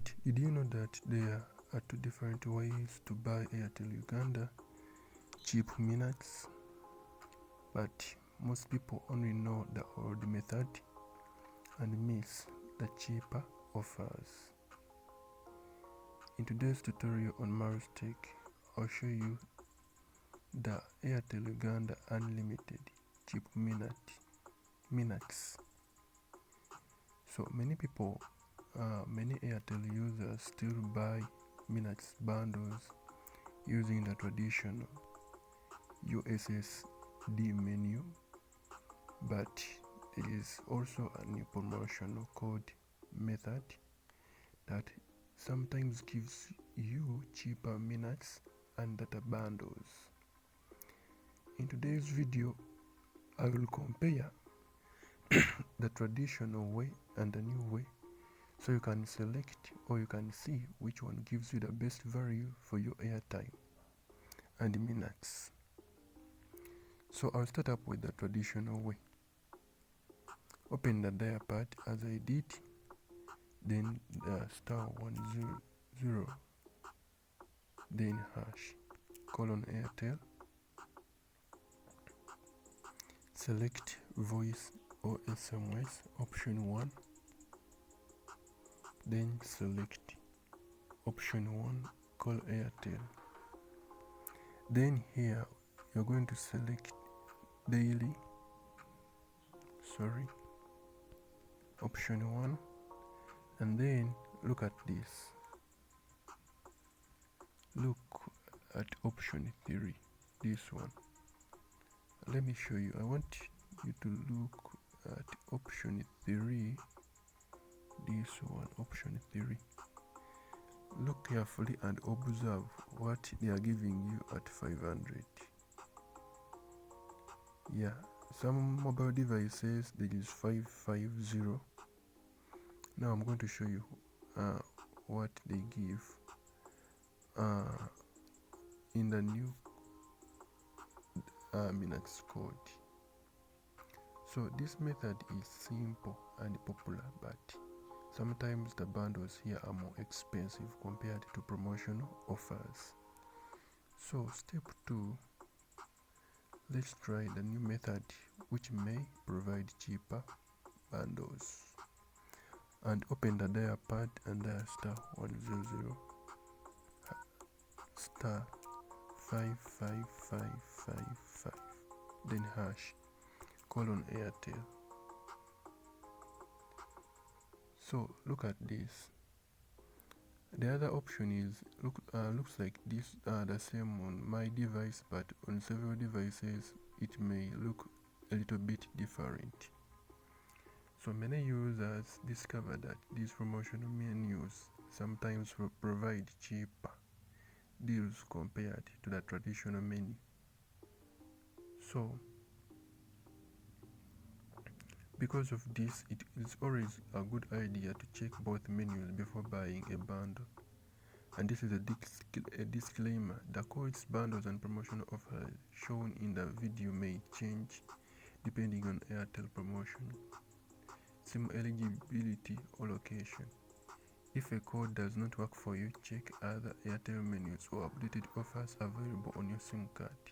But did you know that there are two different ways to buy Airtel Uganda cheap minutes? But most people only know the old method and miss the cheaper offers. In today's tutorial on MilesTech, I'll show you the Airtel Uganda unlimited cheap minutes. So many people, many Airtel users still buy minutes bundles using the traditional USSD menu, but there is also a new promotional code method that sometimes gives you cheaper minutes and data bundles. In today's video, I will compare the traditional way and the new way, so you can select or you can see which one gives you the best value for your airtime and minutes. So I'll start up with the traditional way. Open the dial pad as I did, then the *100, then hash, colon Airtel, select voice or SMS option 1, then select option 1, call Airtel. Then here you're going to select daily, option 1, and then look at this. Look at option 3, this one. Let me show you. I want you to look at option 3, this one, option 3. Look carefully and observe what they are giving you at 500. Yeah, some mobile devices there is 550. Now I'm going to show you what they give in the new minutes code. So this method is simple and popular, but sometimes the bundles here are more expensive compared to promotional offers. So step 2, let's try the new method which may provide cheaper bundles. And open the dial pad and dial *100 *55555, then hash, colon Airtel. So look at this. The other option is looks like this the same on my device, but on several devices it may look a little bit different. So many users discover that these promotional menus sometimes provide cheaper deals compared to the traditional menu. So because of this, it is always a good idea to check both menus before buying a bundle. And this is a disclaimer: the codes, bundles and promotional offers shown in the video may change depending on Airtel promotion, SIM eligibility or location. If a code does not work for you, check other Airtel menus or updated offers available on your SIM card.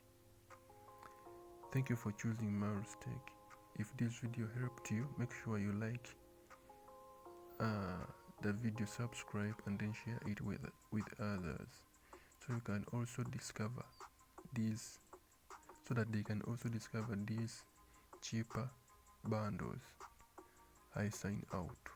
Thank you for choosing MilesTech. If this video helped you, make sure you like the video, subscribe, and then share it with others, so you can also discover these, so that they can also discover these cheaper bundles. I sign out.